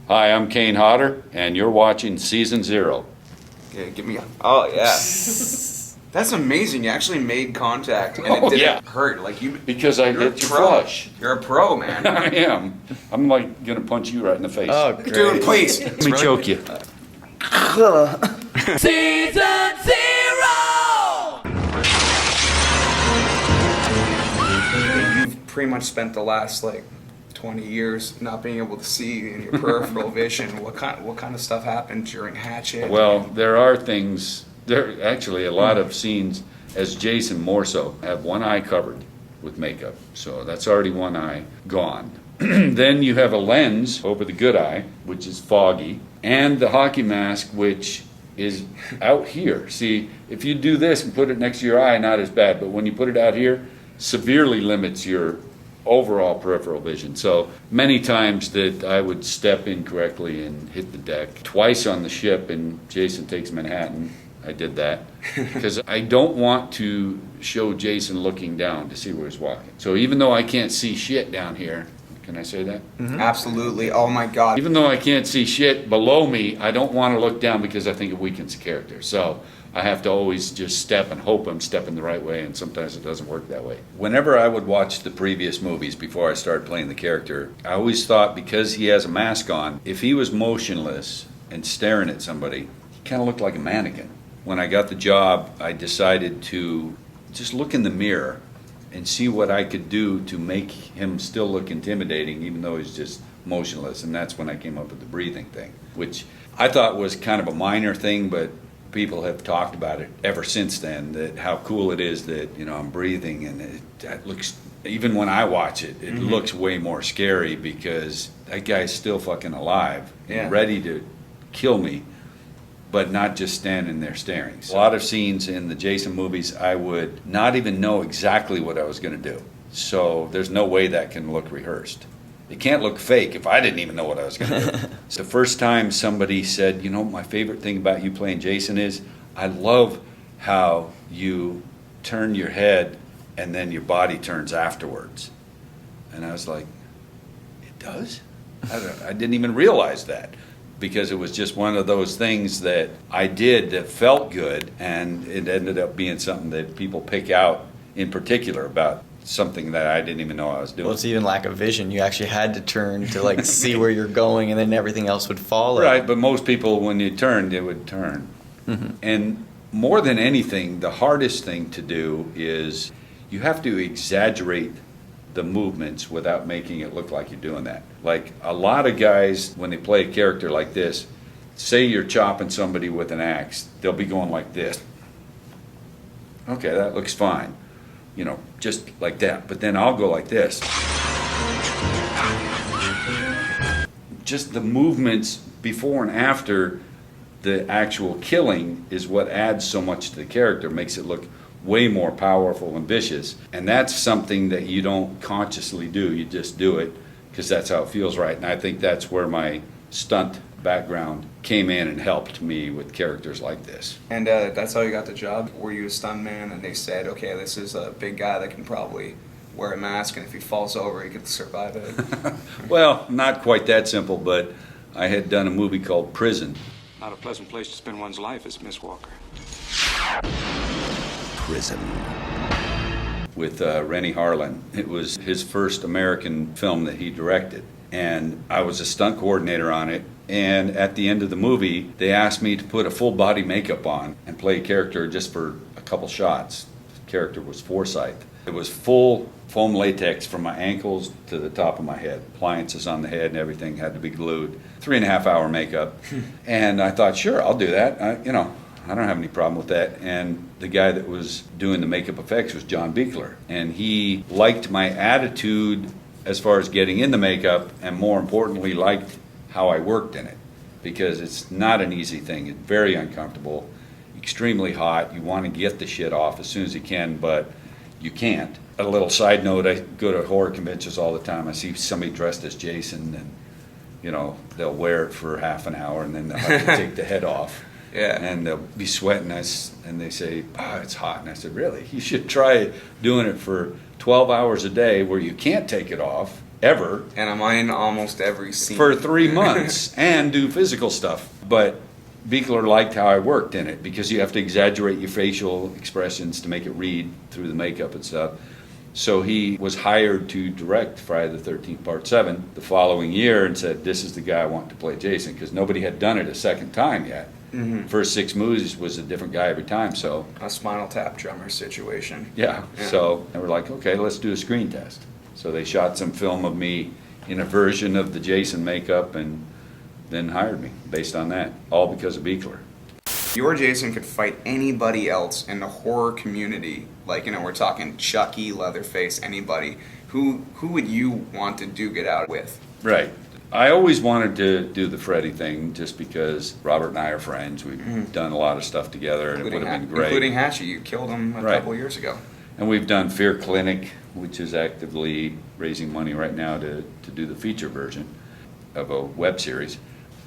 Hi, I'm Kane Hodder, and you're watching Season 0. Okay, give me a... Oh, yeah. That's amazing. You actually made contact, and it didn't hurt. Like you, Because I hit your flush. You're a pro, man. I am. I'm like going to punch you right in the face. Oh, great. Dude, please. Let me choke you. Season 0! You've pretty much spent the last, 20 years not being able to see in your peripheral vision. What kind of stuff happened during Hatchet? Well, there are things, there are actually a lot of scenes, as Jason more so, have one eye covered with makeup. So that's already one eye gone. Then you have a lens over the good eye, which is foggy, and the hockey mask, which is out here. See, if you do this and put it next to your eye, not as bad, but when you put it out here, severely limits your overall peripheral vision. So many times that I would step incorrectly and hit the deck. Twice on the ship in Jason Takes Manhattan, I did that. Because I don't want to show Jason looking down to see where he's walking. So even though I can't see shit down here, can I say that? Mm-hmm. Absolutely. Oh my God. Even though I can't see shit below me, I don't want to look down because I think it weakens the character. So I have to always just step and hope I'm stepping the right way, and sometimes it doesn't work that way. Whenever I would watch the previous movies before I started playing the character, I always thought because he has a mask on, if he was motionless and staring at somebody, he kind of looked like a mannequin. When I got the job, I decided to just look in the mirror and see what I could do to make him still look intimidating, even though he's just motionless. And that's when I came up with the breathing thing, which I thought was kind of a minor thing, but people have talked about it ever since then, that how cool it is that, I'm breathing, and it looks, even when I watch it, it looks way more scary because that guy's still fucking alive and ready to kill me, but not just standing there staring. A lot of scenes in the Jason movies, I would not even know exactly what I was going to do. So there's no way that can look rehearsed. It can't look fake if I didn't even know what I was going to do. The first time somebody said, my favorite thing about you playing Jason is, I love how you turn your head and then your body turns afterwards. And I was like, it does? I didn't even realize that, because it was just one of those things that I did that felt good, and it ended up being something that people pick out in particular about something that I didn't even know I was doing. Well, it's even lack of vision. You actually had to turn to see where you're going, and then everything else would follow. Right, but most people, when you turned, it would turn. Mm-hmm. And more than anything, the hardest thing to do is you have to exaggerate the movements without making it look like you're doing that. Like a lot of guys, when they play a character like this, say you're chopping somebody with an axe, they'll be going like this. Okay, that looks fine. Just like that. But then I'll go like this. Just the movements before and after the actual killing is what adds so much to the character, makes it look way more powerful and vicious. And that's something that you don't consciously do. You just do it because that's how it feels right. And I think that's where my stunt background came in and helped me with characters like this. And that's how you got the job? Were you a stuntman and they said, okay, this is a big guy that can probably wear a mask, and if he falls over, he could survive it? Well, not quite that simple, but I had done a movie called Prison. Not a pleasant place to spend one's life, is Miss Walker. Prison. With Rennie Harlan. It was his first American film that he directed. And I was a stunt coordinator on it. And at the end of the movie, they asked me to put a full body makeup on and play a character just for a couple shots. The character was Forsyth. It was full foam latex from my ankles to the top of my head. Appliances on the head and everything had to be glued. 3.5 hour makeup. And I thought, sure, I'll do that. I don't have any problem with that. And the guy that was doing the makeup effects was John Beekler. And he liked my attitude as far as getting in the makeup, and more importantly, liked how I worked in it. Because it's not an easy thing. It's very uncomfortable, extremely hot. You want to get the shit off as soon as you can, but you can't. A little side note, I go to horror conventions all the time. I see somebody dressed as Jason, and they'll wear it for half an hour, and then they'll have to take the head off. Yeah. And they'll be sweating us, and they say, it's hot. And I said, really? You should try doing it for 12 hours a day where you can't take it off, ever And I'm in almost every scene. for 3 months and do physical stuff. But Beekler liked how I worked in it because you have to exaggerate your facial expressions to make it read through the makeup and stuff. So he was hired to direct Friday the 13th Part 7 the following year and said, this is the guy I want to play Jason, because nobody had done it a second time yet. First 6 movies was a different guy every time, so A Spinal Tap drummer situation. yeah. So they were like, okay, let's do a screen test. So they shot some film of me in a version of the Jason makeup and then hired me based on that, all because of Beekler. Your Jason could fight anybody else in the horror community. Like, you know, we're talking Chucky, Leatherface, anybody. Who would you want to duke it out with? Right. I always wanted to do the Freddy thing just because Robert and I are friends. We've done a lot of stuff together, and it would have been great. Including Hatchet. You killed him a Right. couple years ago. And we've done Fear Clinic, which is actively raising money right now to do the feature version of a web series.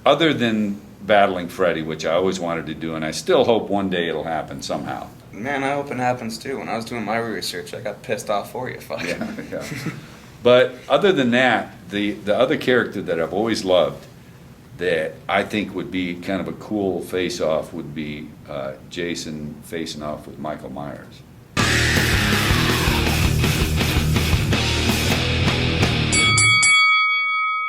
Other than battling Freddy, which I always wanted to do, and I still hope one day it'll happen somehow. Man, I hope it happens too. When I was doing my research, I got pissed off for you. Fuck. Yeah. But other than that, the other character that I've always loved that I think would be kind of a cool face-off would be Jason facing off with Michael Myers.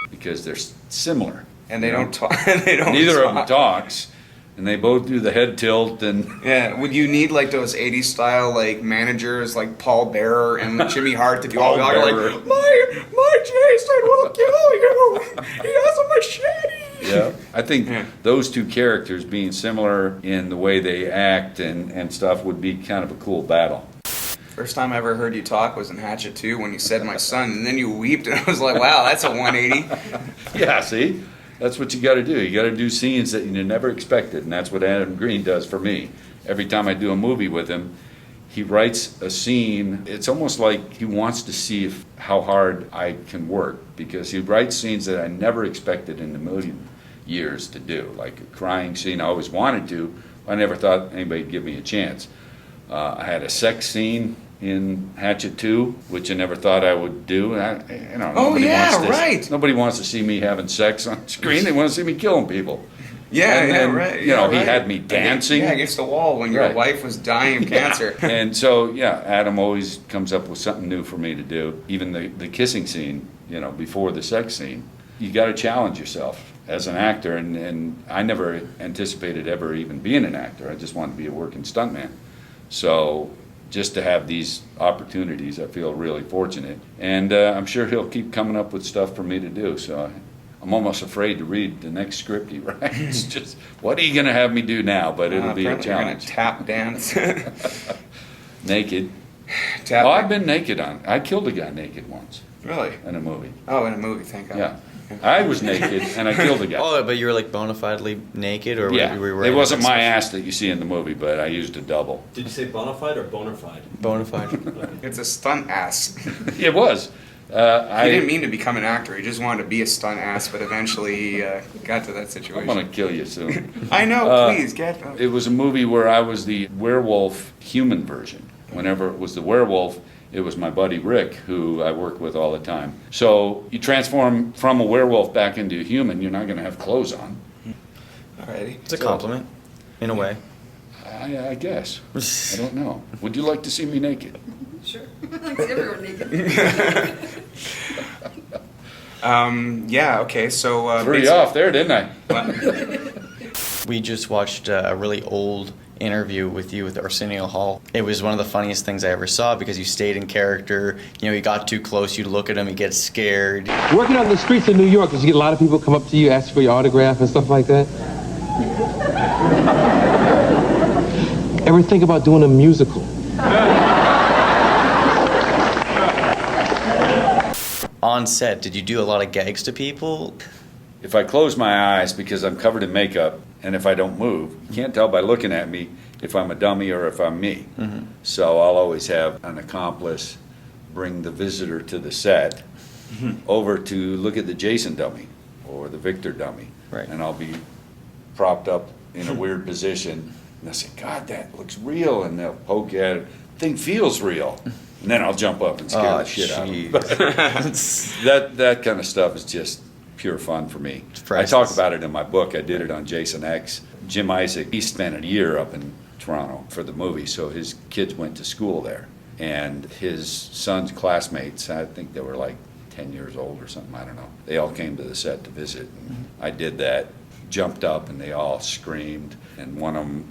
Because they're similar. And they don't talk. They don't. Neither of them talks, and they both do the head tilt and. Yeah, would you need like those 80s style like managers like Paul Bearer and Jimmy Hart to do all the Paul like, Bearer. my Jason will kill you. He has a machete. Yeah, I think those two characters being similar in the way they act and stuff would be kind of a cool battle. First time I ever heard you talk was in Hatchet 2 when you said my son, and then you weeped, and I was like, wow, that's a 180. Yeah, see? That's what you got to do. You got to do scenes that you never expected, and that's what Adam Green does for me. Every time I do a movie with him, he writes a scene. It's almost like he wants to see how hard I can work, because he writes scenes that I never expected in a million years to do, like a crying scene I always wanted to. I never thought anybody'd give me a chance. I had a sex scene in Hatchet 2, which I never thought I would do. Nobody wants to see me having sex on screen. They want to see me killing people. Yeah, And yeah, then, right. you know, yeah, he right. had me dancing. Yeah, against the wall when your Right. wife was dying of cancer. And so, yeah, Adam always comes up with something new for me to do. Even the kissing scene, you know, before the sex scene. You got to challenge yourself as an actor, and I never anticipated ever even being an actor. I just wanted to be a working stuntman. So just to have these opportunities, I feel really fortunate. And I'm sure he'll keep coming up with stuff for me to do. So I'm almost afraid to read the next script he writes. It's just, what are you going to have me do now? But it'll be a Apparently you're gonna challenge. tap dance. Naked. Tap. Oh, I've been naked I killed a guy naked once Really? in a movie. Oh, in a movie, thank God. Yeah. I was naked and I killed a guy. Oh, but you were like bona fidely naked, or Yeah, were you it wearing wasn't like my ass that you see in the movie, but I used a double. Did you say bona fide or bona fide? bona fide? It's a stunt ass. It was. He didn't I, mean to become an actor. He just wanted to be a stunt ass, but eventually he got to that I'm situation. gonna kill you soon. I know, please, get... It was a movie where I was the werewolf human version. Whenever it was the werewolf, it was my buddy Rick, who I work with all the time. So you transform from a werewolf back into a human, you're not gonna have clothes on. Alrighty. It's a compliment, in a way. I guess. I don't know. Would you like to see me naked? Sure. Like everyone naked. Yeah, okay, so... Threw you off there, didn't I? We just watched a really old interview with you with Arsenio Hall. It was one of the funniest things I ever saw because you stayed in character. You know, you got too close, you'd look at him, he'd get scared. Working on the streets of New York, did you get a lot of people come up to you, ask for your autograph and stuff like that? Ever think about doing a musical? On set, did you do a lot of gags to people? If I close my eyes because I'm covered in makeup, and if I don't move, you can't tell by looking at me if I'm a dummy or if I'm me. Mm-hmm. So I'll always have an accomplice bring the visitor to the set over to look at the Jason dummy or the Victor dummy. Right. And I'll be propped up in a weird position, and they'll say, God, that looks real, and they'll poke at it. Thing feels real. And then I'll jump up and scare the shit out of them. That kind of stuff is just pure fun for me. I talk about it in my book. I did it on Jason X. Jim Isaac, he spent a year up in Toronto for the movie, so his kids went to school there. And his son's classmates, I think they were like 10 years old or something, I don't know. They all came to the set to visit. And I did that, jumped up, and they all screamed. And one of them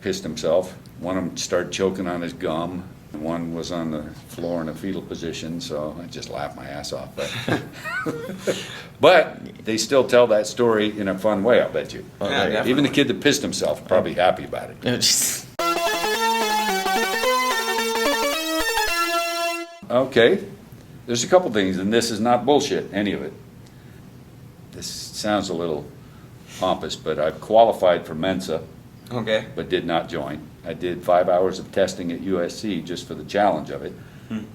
pissed himself. One of them started choking on his gum. One was on the floor in a fetal position, so I just laughed my ass off. But they still tell that story in a fun way, I'll bet you. Yeah, definitely. Even the kid that pissed himself, probably happy about it. Okay, there's a couple things, and this is not bullshit, any of it. This sounds a little pompous, but I've qualified for Mensa, Okay. but did not join. I did 5 hours of testing at USC just for the challenge of it,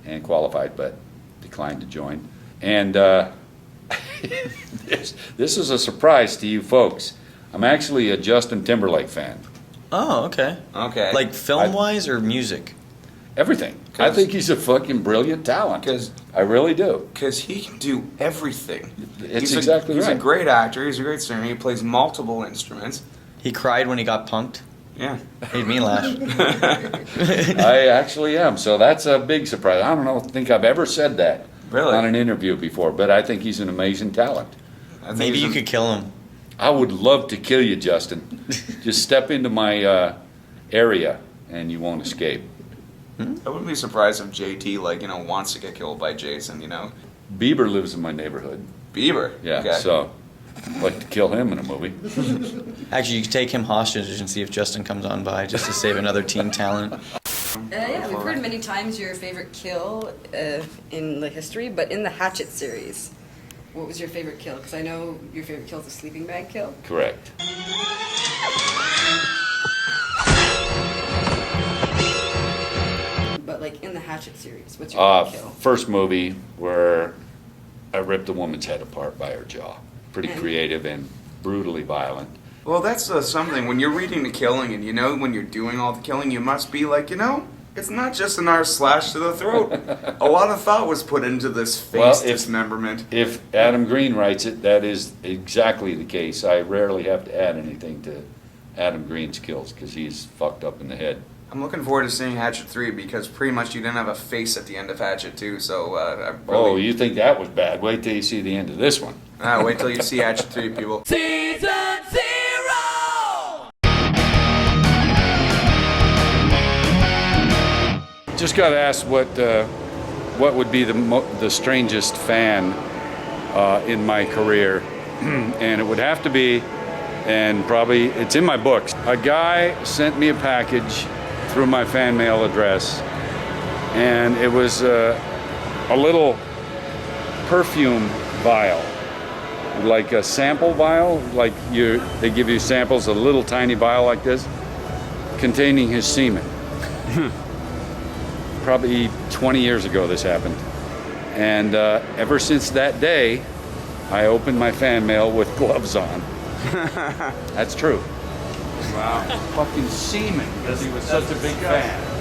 and qualified, but declined to join. And this is a surprise to you folks. I'm actually a Justin Timberlake fan. Oh, okay. Okay. Like film-wise or music? Everything. I think he's a fucking brilliant talent. 'Cause- I really do. Because he can do everything. It's exactly He's a right. great actor. He's a great singer. He plays multiple instruments. He cried when he got punked. Yeah. Made me laugh. I actually am. So that's a big surprise. I don't think I've ever said that Really? on an interview before, but I think he's an amazing talent. I think Maybe he's you could kill him. I would love to kill you, Justin. Just step into my area and you won't escape. I wouldn't be surprised if JT, wants to get killed by Jason, Bieber lives in my neighborhood. Bieber. Yeah, Okay. so I'd like to kill him in a movie. Actually, you could take him hostage and see if Justin comes on by just to save another teen talent. Yeah, we've heard many times your favorite kill in the history, but in the Hatchet series, what was your favorite kill? Because I know your favorite kill is the sleeping bag kill. Correct. But in the Hatchet series, what's your favorite kill? First movie where I ripped a woman's head apart by her jaw. Pretty And- creative and brutally violent. Well, that's something. When you're reading the killing and when you're doing all the killing, you must be it's not just an arse slash to the throat. A lot of thought was put into this face Well, if- dismemberment. If Adam Green writes it, that is exactly the case. I rarely have to add anything to Adam Green's kills because he's fucked up in the head. I'm looking forward to seeing Hatchet 3 because pretty much you didn't have a face at the end of Hatchet 2, so I Oh, really... you think that was bad? Wait till you see the end of this one. Wait till you see Hatchet 3, people. Just got to ask what would be the strangest fan in my career, and it would have to be, and probably it's in my books. A guy sent me a package through my fan mail address, and it was a little perfume vial, like a sample vial, they give you samples, a little tiny vial like this, containing his semen. Probably 20 years ago this happened. And ever since that day, I opened my fan mail with gloves on. That's true. Wow. Fucking semen, because he was such a big fan.